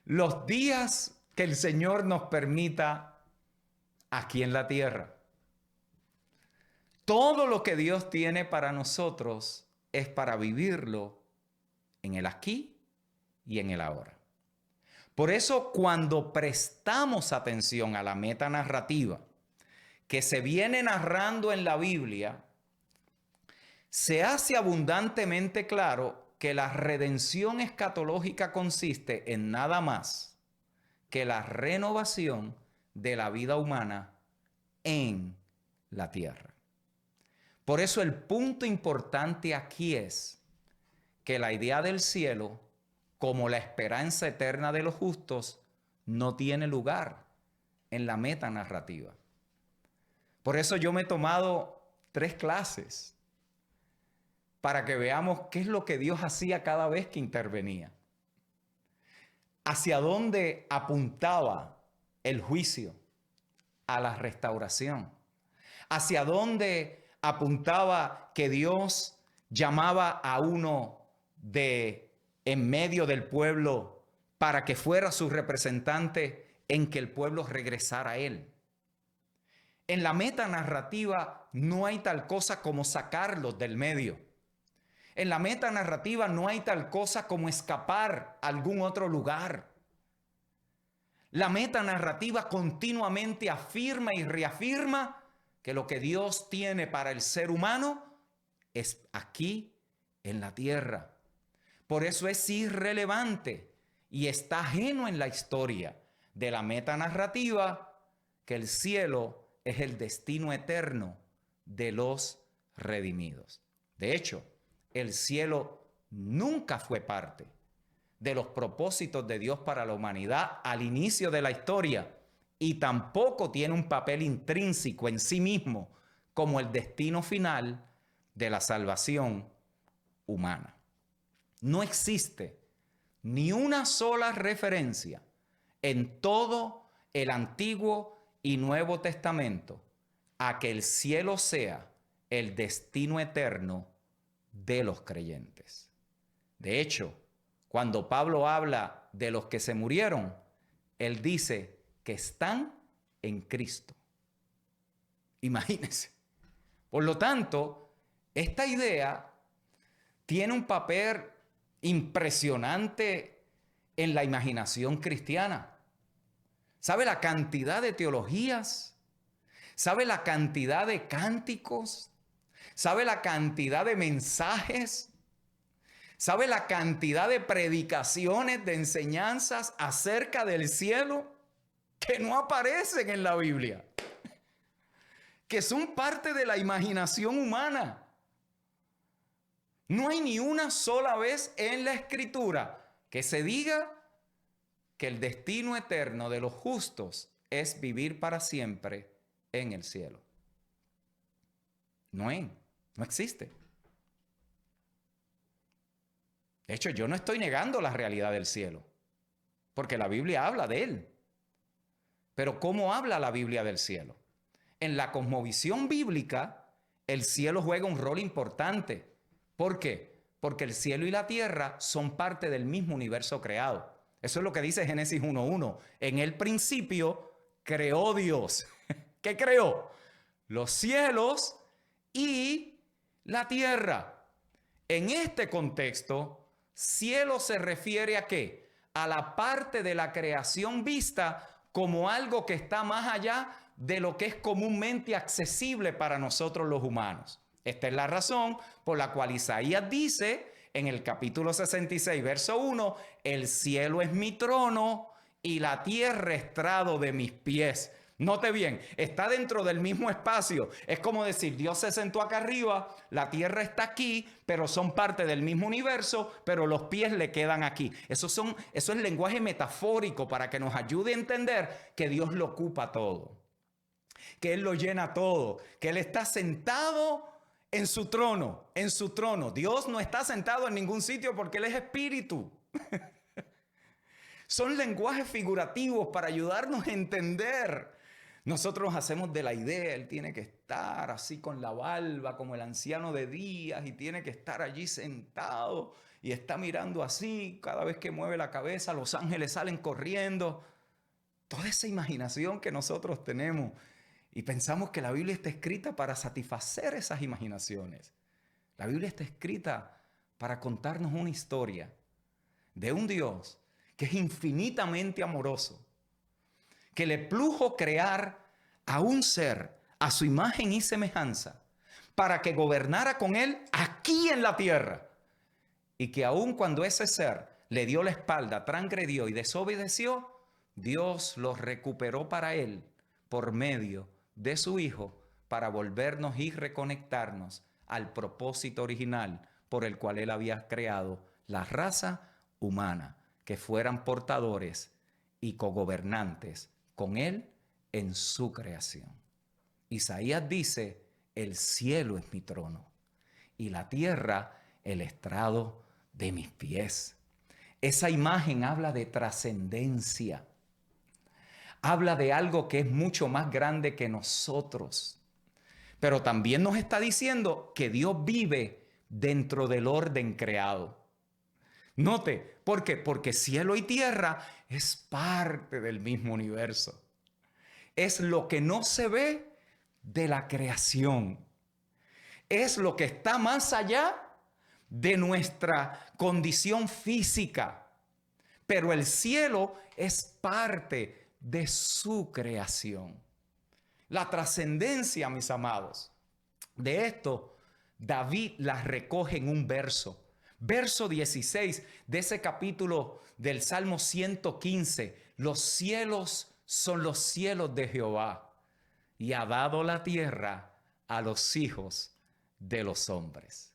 Los días que el Señor nos permita aquí en la tierra. Todo lo que Dios tiene para nosotros es para vivirlo en el aquí y en el ahora. Por eso, cuando prestamos atención a la metanarrativa que se viene narrando en la Biblia, se hace abundantemente claro que la redención escatológica consiste en nada más que la renovación de la vida humana en la tierra. Por eso el punto importante aquí es que la idea del cielo, como la esperanza eterna de los justos, no tiene lugar en la metanarrativa. Por eso yo me he tomado 3 clases para que veamos qué es lo que Dios hacía cada vez que intervenía. Hacia dónde apuntaba el juicio, a la restauración. Hacia dónde apuntaba que Dios llamaba a uno en medio del pueblo para que fuera su representante en que el pueblo regresara a él. En la metanarrativa no hay tal cosa como sacarlos del medio. En la metanarrativa no hay tal cosa como escapar a algún otro lugar. La metanarrativa continuamente afirma y reafirma que lo que Dios tiene para el ser humano es aquí en la tierra. Por eso es irrelevante y está ajeno en la historia de la metanarrativa que el cielo es el destino eterno de los redimidos. De hecho, el cielo nunca fue parte de los propósitos de Dios para la humanidad al inicio de la historia y tampoco tiene un papel intrínseco en sí mismo como el destino final de la salvación humana. No existe ni una sola referencia en todo el Antiguo y Nuevo Testamento a que el cielo sea el destino eterno de los creyentes. De hecho, cuando Pablo habla de los que se murieron, él dice que están en Cristo. Imagínense. Por lo tanto, esta idea tiene un papel impresionante en la imaginación cristiana. ¿Sabe la cantidad de teologías? ¿Sabe la cantidad de cánticos? ¿Sabe la cantidad de mensajes? ¿Sabe la cantidad de predicaciones, de enseñanzas acerca del cielo que no aparecen en la Biblia? Que son parte de la imaginación humana. No hay ni una sola vez en la Escritura que se diga que el destino eterno de los justos es vivir para siempre en el cielo. No existe. De hecho, yo no estoy negando la realidad del cielo, porque la Biblia habla de él. Pero ¿cómo habla la Biblia del cielo? En la cosmovisión bíblica, el cielo juega un rol importante. ¿Por qué? Porque el cielo y la tierra son parte del mismo universo creado. Eso es lo que dice Génesis 1:1. En el principio creó Dios. ¿Qué creó? Los cielos y la tierra. En este contexto, cielo se refiere ¿a qué? A la parte de la creación vista como algo que está más allá de lo que es comúnmente accesible para nosotros los humanos. Esta es la razón por la cual Isaías dice en el capítulo 66, verso 1, el cielo es mi trono y la tierra estrado de mis pies. Note bien, está dentro del mismo espacio. Es como decir, Dios se sentó acá arriba, la tierra está aquí, pero son parte del mismo universo, pero los pies le quedan aquí. Eso es lenguaje metafórico para que nos ayude a entender que Dios lo ocupa todo, que Él lo llena todo, que Él está sentado en su trono, en su trono. Dios no está sentado en ningún sitio porque Él es espíritu. Son lenguajes figurativos para ayudarnos a entender. Nosotros nos hacemos de la idea, Él tiene que estar así con la barba como el anciano de días y tiene que estar allí sentado y está mirando así. Cada vez que mueve la cabeza, los ángeles salen corriendo. Toda esa imaginación que nosotros tenemos y pensamos que la Biblia está escrita para satisfacer esas imaginaciones. La Biblia está escrita para contarnos una historia de un Dios que es infinitamente amoroso, que le plujo crear a un ser a su imagen y semejanza para que gobernara con él aquí en la tierra, y que aun cuando ese ser le dio la espalda, transgredió y desobedeció, Dios los recuperó para él por medio de su Hijo para volvernos y reconectarnos al propósito original por el cual él había creado la raza humana, que fueran portadores y cogobernantes con él en su creación. Isaías dice: el cielo es mi trono y la tierra el estrado de mis pies. Esa imagen habla de trascendencia. Habla de algo que es mucho más grande que nosotros. Pero también nos está diciendo que Dios vive dentro del orden creado. Note, ¿por qué? Porque cielo y tierra es parte del mismo universo. Es lo que no se ve de la creación. Es lo que está más allá de nuestra condición física. Pero el cielo es parte de su creación. La trascendencia, mis amados, de esto, David la recoge en un verso. Verso 16 de ese capítulo del Salmo 115. Los cielos son los cielos de Jehová, y ha dado la tierra a los hijos de los hombres.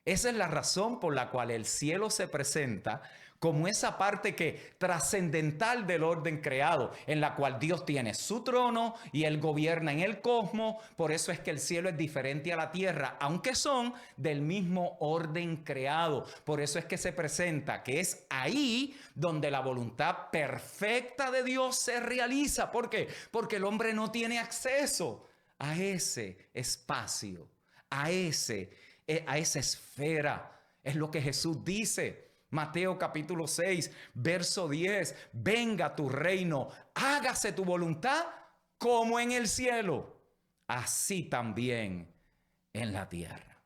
Esa es la razón por la cual el cielo se presenta como esa parte que trascendental del orden creado, en la cual Dios tiene su trono y él gobierna en el cosmos. Por eso es que el cielo es diferente a la tierra, aunque son del mismo orden creado. Por eso es que se presenta que es ahí donde la voluntad perfecta de Dios se realiza. ¿Por qué? Porque el hombre no tiene acceso a ese espacio, a esa esfera. Es lo que Jesús dice. Mateo capítulo 6, verso 10. Venga tu reino, hágase tu voluntad como en el cielo, así también en la tierra.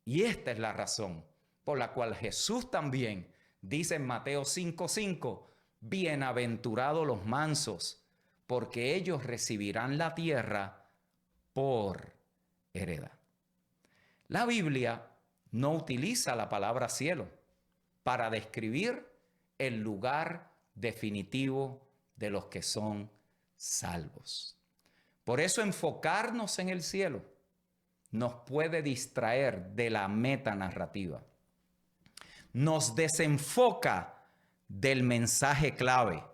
Y esta es la razón por la cual Jesús también dice en Mateo 5:5, bienaventurados los mansos, porque ellos recibirán la tierra por heredad. La Biblia no utiliza la palabra cielo para describir el lugar definitivo de los que son salvos. Por eso enfocarnos en el cielo nos puede distraer de la metanarrativa. Nos desenfoca del mensaje clave.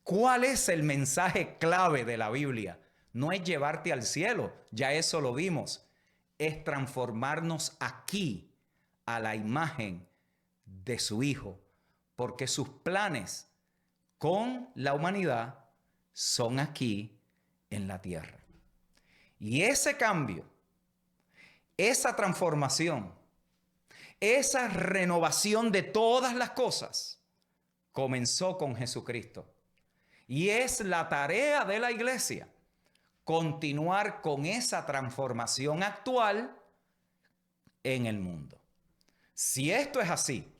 ¿Cuál es el mensaje clave de la Biblia? No es llevarte al cielo, ya eso lo vimos. Es transformarnos aquí a la imagen de su Hijo, porque sus planes con la humanidad son aquí en la tierra. Y ese cambio, esa transformación, esa renovación de todas las cosas comenzó con Jesucristo. Y es la tarea de la iglesia continuar con esa transformación actual en el mundo. Si esto es así,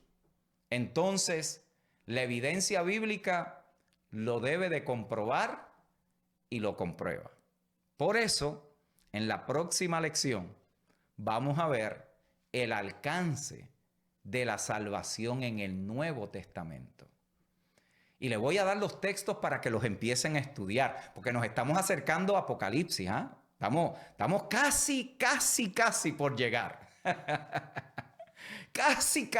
entonces la evidencia bíblica lo debe de comprobar y lo comprueba. Por eso, en la próxima lección vamos a ver el alcance de la salvación en el Nuevo Testamento. Y le voy a dar los textos para que los empiecen a estudiar, porque nos estamos acercando a Apocalipsis. Estamos casi por llegar. Casi.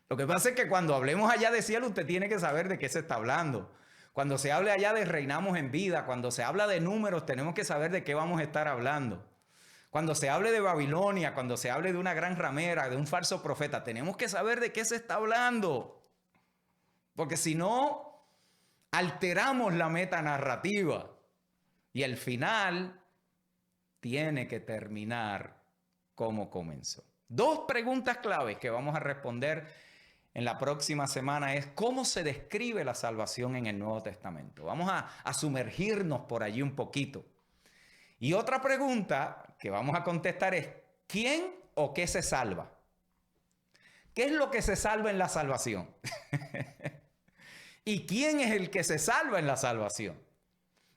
Lo que pasa es que cuando hablemos allá de cielo, usted tiene que saber de qué se está hablando. Cuando se hable allá de reinamos en vida, cuando se habla de números, tenemos que saber de qué vamos a estar hablando. Cuando se hable de Babilonia, cuando se hable de una gran ramera, de un falso profeta, tenemos que saber de qué se está hablando. Porque si no, alteramos la metanarrativa. Y el final tiene que terminar como comenzó. Dos preguntas claves que vamos a responder en la próxima semana es cómo se describe la salvación en el Nuevo Testamento. Vamos a sumergirnos por allí un poquito. Y otra pregunta que vamos a contestar es, ¿quién o qué se salva? ¿Qué es lo que se salva en la salvación? ¿Y quién es el que se salva en la salvación?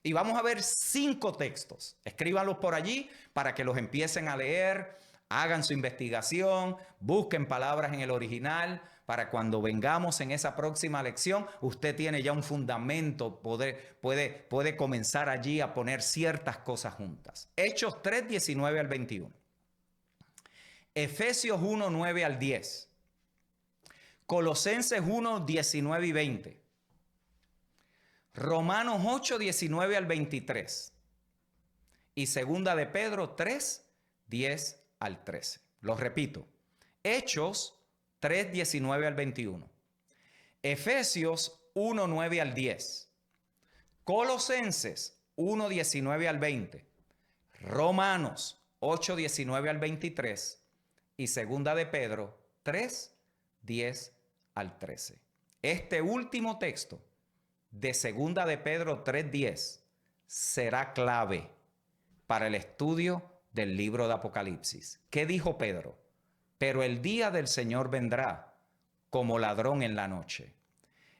Y vamos a ver 5 textos. Escríbanlos por allí para que los empiecen a leer, hagan su investigación, busquen palabras en el original, para cuando vengamos en esa próxima lección, usted tiene ya un fundamento, puede comenzar allí a poner ciertas cosas juntas. Hechos 3, 19 al 21. Efesios 1, 9 al 10. Colosenses 1, 19 y 20. Romanos 8, 19 al 23. Y segunda de Pedro 3, 10 al 13. Los repito. Hechos 3, 19 al 21. Efesios 1, 9 al 10. Colosenses 1, 19 al 20. Romanos 8, 19 al 23. Y segunda de Pedro 3, 10 al 13. Este último texto de segunda de Pedro 3:10 será clave para el estudio del libro de Apocalipsis. ¿Qué dijo Pedro? Pero el día del Señor vendrá como ladrón en la noche,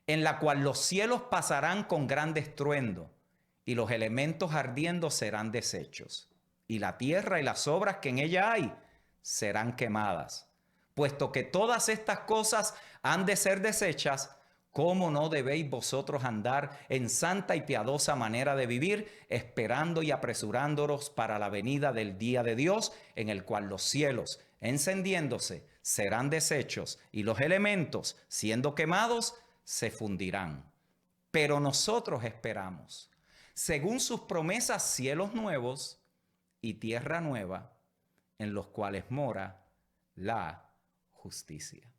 en la cual los cielos pasarán con gran estruendo y los elementos ardiendo serán deshechos, y la tierra y las obras que en ella hay serán quemadas. Puesto que todas estas cosas han de ser deshechas, ¿cómo no debéis vosotros andar en santa y piadosa manera de vivir, esperando y apresurándonos para la venida del día de Dios, en el cual los cielos, encendiéndose, serán deshechos y los elementos, siendo quemados, se fundirán? Pero nosotros esperamos, según sus promesas, cielos nuevos y tierra nueva, en los cuales mora la justicia.